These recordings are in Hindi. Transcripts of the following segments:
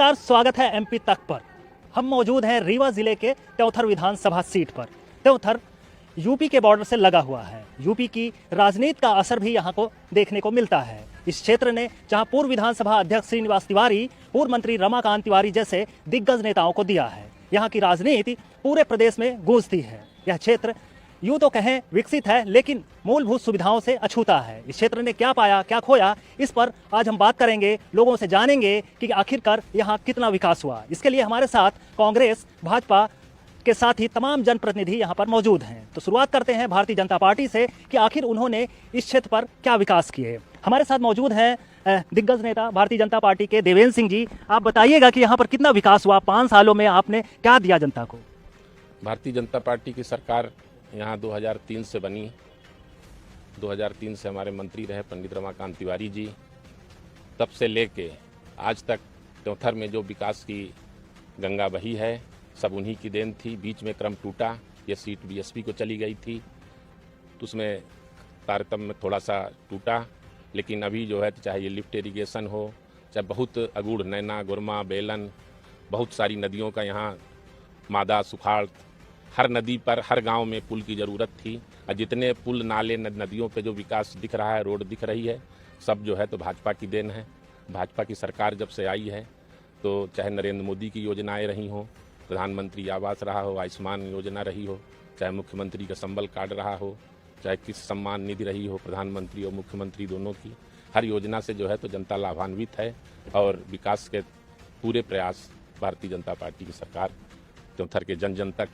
नमस्कार, स्वागत है एमपी तक पर। हम मौजूद हैं रीवा जिले के त्योंथर विधानसभा सीट पर। त्योंथर यूपी के बॉर्डर से लगा हुआ है। यूपी की राजनीति का असर भी यहाँ को देखने को मिलता है। इस क्षेत्र ने जहाँ पूर्व विधानसभा अध्यक्ष श्रीनिवास तिवारी, पूर्व मंत्री रमाकांत तिवारी जैसे दिग्गज नेताओं को दिया है। यहाँ की राजनीति पूरे प्रदेश में गूंजती है। यह क्षेत्र यूँ तो कहें विकसित है, लेकिन मूलभूत सुविधाओं से अछूता है। इस क्षेत्र ने क्या पाया, क्या खोया, इस पर आज हम बात करेंगे। लोगों से जानेंगे कि आखिरकार यहाँ कितना विकास हुआ। इसके लिए हमारे साथ कांग्रेस, भाजपा के साथ ही तमाम जनप्रतिनिधि यहाँ पर मौजूद हैं। तो शुरुआत करते हैं भारतीय जनता पार्टी से कि आखिर उन्होंने इस क्षेत्र पर क्या विकास किए। हमारे साथ मौजूद हैं दिग्गज नेता भारतीय जनता पार्टी के देवेंद्र सिंह जी। आप बताइएगा कि यहाँ पर कितना विकास हुआ, 5 सालों में आपने क्या दिया जनता को। भारतीय जनता पार्टी की सरकार यहाँ 2003 से बनी। 2003 से हमारे मंत्री रहे पंडित रमाकांत तिवारी जी। तब से लेके आज तक त्योंथर में जो विकास की गंगा बही है, सब उन्हीं की देन थी। बीच में क्रम टूटा, ये सीट बीएसपी को चली गई थी, तो उसमें तारतम्य थोड़ा सा टूटा। लेकिन अभी जो है, चाहे ये लिफ्ट इरीगेशन हो, चाहे बहुत अगूढ़ नैना, गुरमा, बेलन, बहुत सारी नदियों का यहाँ मादा, सुखाड़, हर नदी पर, हर गांव में पुल की ज़रूरत थी। और जितने पुल, नाले, नदियों पे जो विकास दिख रहा है, रोड दिख रही है, सब जो है तो भाजपा की देन है। भाजपा की सरकार जब से आई है, तो चाहे नरेंद्र मोदी की योजनाएं रही हों, प्रधानमंत्री आवास रहा हो, आयुष्मान योजना रही हो, चाहे मुख्यमंत्री का संबल कार्ड रहा हो, चाहे किस सम्मान निधि रही हो, प्रधानमंत्री और मुख्यमंत्री दोनों की, हर योजना से जो है तो जनता लाभान्वित है। और विकास के पूरे प्रयास भारतीय जनता पार्टी की सरकार त्योंथर के जन जन तक,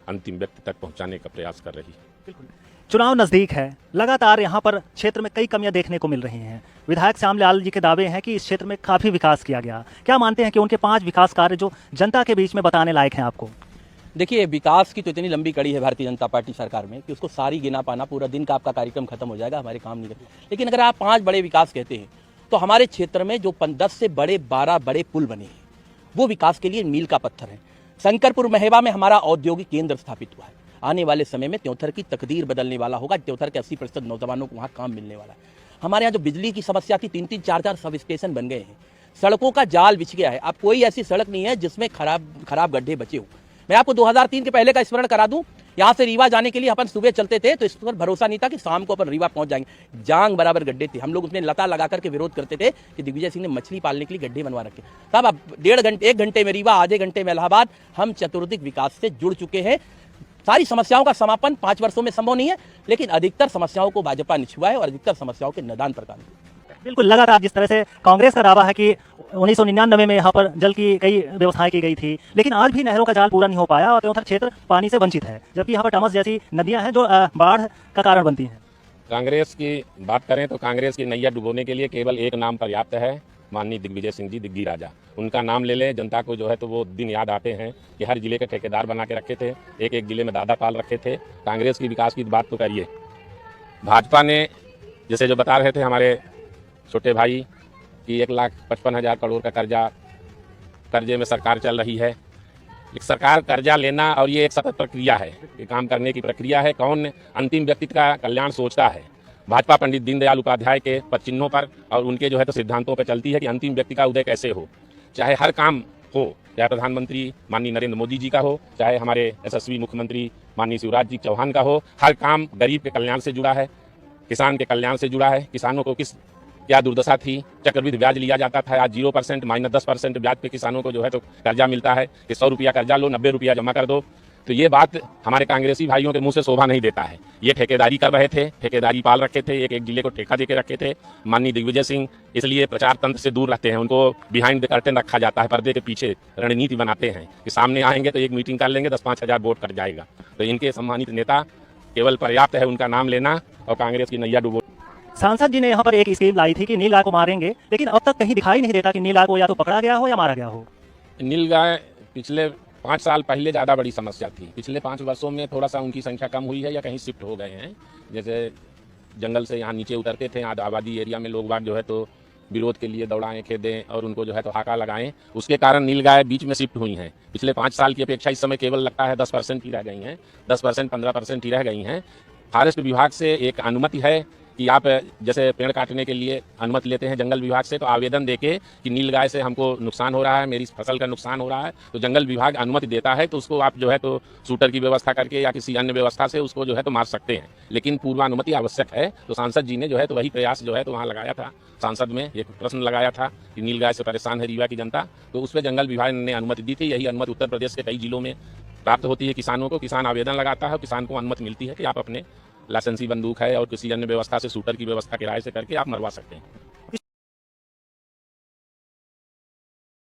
अंतिम व्यक्ति तक पहुंचाने का प्रयास कर रही है। बिल्कुल, चुनाव नजदीक है, लगातार यहाँ पर क्षेत्र में कई कमियां देखने को मिल रही हैं। विधायक श्यामलाल जी के दावे हैं कि इस क्षेत्र में काफी विकास किया गया। क्या मानते हैं कि उनके 5 विकास कार्य जो जनता के बीच में बताने लायक हैं आपको? देखिए, विकास की तो इतनी लंबी कड़ी है भारतीय जनता पार्टी सरकार में कि उसको सारी गिना पाना, पूरा दिन का आपका कार्यक्रम खत्म हो जाएगा, हमारे काम नहीं करते। लेकिन अगर आप 5 बड़े विकास कहते हैं, तो हमारे क्षेत्र में जो 10 से बड़े 12 बड़े पुल बने हैं, वो विकास के लिए मील का पत्थर है। शंकरपुर महेवा में हमारा औद्योगिक केंद्र स्थापित हुआ है। आने वाले समय में त्योंथर की तकदीर बदलने वाला होगा। त्योंथर के 80% नौजवानों को वहाँ काम मिलने वाला है। हमारे यहाँ जो बिजली की समस्या थी, 3-3, 4-4 सब स्टेशन बन गए हैं। सड़कों का जाल बिछ गया है। अब कोई ऐसी सड़क नहीं है जिसमें खराब गड्ढे बचे हो। मैं आपको 2003 के पहले का स्मरण करा दूं। यहाँ से रीवा जाने के लिए अपन सुबह चलते थे, तो इस पर भरोसा नहीं था कि शाम को अपन रीवा पहुंच जाएंगे। जांग बराबर गड्ढे थे। हम लोग उसमें लता लगा करके विरोध करते थे कि दिग्विजय सिंह ने मछली पालने के लिए गड्ढे बनवा रखे। तब अब 1.5 घंटे, 1 घंटे में रीवा, आधे घंटे में इलाहाबाद, हम चतुर्दिक विकास से जुड़ चुके हैं। सारी समस्याओं का समापन 5 वर्षों में संभव नहीं है, लेकिन अधिकतर समस्याओं को भाजपा ने छुआ है और अधिकतर समस्याओं के निदान पर काम किया। बिल्कुल, लगातार जिस तरह से कांग्रेस का दावा है कि 1999 में यहाँ पर जल की कई व्यवस्थाएं की गई थी, लेकिन आज भी नहरों का जाल पूरा नहीं हो पाया और त्योंथर क्षेत्र पानी से वंचित है। जबकि यहाँ पर टमस जैसी नदियाँ हैं जो बाढ़ का कारण बनती हैं। कांग्रेस की बात करें तो कांग्रेस की नैया डुबोने के लिए केवल एक नाम पर्याप्त है, माननीय दिग्विजय सिंह जी, दिग्गी राजा। उनका नाम ले लें, जनता को जो है तो वो दिन याद आते हैं कि हर जिले के ठेकेदार बना के रखे थे, एक जिले में दादा पाल रखे थे। कांग्रेस की विकास की बात तो करिए। भाजपा ने जैसे जो बता रहे थे हमारे छोटे भाई कि 1,55,000 करोड़ का कर्जे में सरकार चल रही है। एक सरकार कर्जा लेना और ये एक सतत प्रक्रिया है, ये काम करने की प्रक्रिया है। कौन अंतिम व्यक्ति का कल्याण सोचता है? भाजपा पंडित दीनदयाल उपाध्याय के पद चिन्हों पर और उनके जो है तो सिद्धांतों पर चलती है कि अंतिम व्यक्ति का उदय कैसे हो। चाहे हर काम हो, चाहे प्रधानमंत्री माननीय नरेंद्र मोदी जी का हो, चाहे हमारे यशस्वी मुख्यमंत्री माननीय शिवराज जी चौहान का हो, हर काम गरीब के कल्याण से जुड़ा है, किसान के कल्याण से जुड़ा है। किसानों को क्या दुर्दशा थी, चक्रवृद्धि ब्याज लिया जाता था, आज 0% -10% ब्याज पे किसानों को जो है तो कर्जा मिलता है कि 100 रुपया कर्जा लो, 90 रुपया जमा कर दो। तो ये बात हमारे कांग्रेसी भाइयों के मुंह से शोभा नहीं देता है। ये ठेकेदारी कर रहे थे, ठेकेदारी पाल रखे थे, एक जिले को ठेका दे के रखे थे। माननीय दिग्विजय सिंह इसलिए प्रचार तंत्र से दूर रहते हैं, उनको बिहाइंड द कर्टेन रखा जाता है, पर्दे के पीछे रणनीति बनाते हैं कि सामने आएंगे तो एक मीटिंग कर लेंगे, 10-5 हज़ार वोट कट जाएगा। तो इनके सम्मानित नेता केवल पर्याप्त है उनका नाम लेना और कांग्रेस की नैया डुबो। सांसद जी ने यहाँ पर एक स्कीम लाई थी कि नील गाय को मारेंगे, लेकिन अब तक कहीं दिखाई नहीं देता कि नील गाय को या तो पकड़ा गया हो या मारा गया हो। नील गाय पिछले 5 साल पहले ज़्यादा बड़ी समस्या थी। पिछले 5 वर्षों में थोड़ा सा उनकी संख्या कम हुई है या कहीं शिफ्ट हो गए हैं। जैसे जंगल से यहाँ नीचे उतरते थे, आज आबादी एरिया में लोग बाग जो है तो विरोध के लिए दौड़ाएं, खेदें और उनको जो है तो हाका लगाएं। उसके कारण नीलगाय बीच में शिफ्ट हुई हैं। पिछले 5 साल की अपेक्षा इस समय केवल लगता है 10% ही रह गई हैं, 10% 15% ही रह गई हैं। फॉरेस्ट विभाग से एक अनुमति है कि आप जैसे पेड़ काटने के लिए अनुमति लेते हैं जंगल विभाग से, तो आवेदन देके कि नीलगाय से हमको नुकसान हो रहा है, मेरी फसल का नुकसान हो रहा है, तो जंगल विभाग अनुमति देता है, तो उसको आप जो है तो शूटर की व्यवस्था करके या किसी अन्य व्यवस्था से उसको जो है तो मार सकते हैं। लेकिन पूर्वानुमति आवश्यक है। तो सांसद जी ने जो है तो वही प्रयास जो है तो वहाँ लगाया था, सांसद में एक प्रश्न लगाया था कि नीलगाय से परेशान है रीवा की जनता, तो उस पर जंगल विभाग ने अनुमति दी थी। यही अनुमति उत्तर प्रदेश के कई जिलों में प्राप्त होती है किसानों को। किसान आवेदन लगाता है, किसान को अनुमति मिलती है कि आप अपने लाइसेंसी बंदूक है और किसी अन्य व्यवस्था से शूटर की व्यवस्था किराए से करके आप मरवा सकते हैं।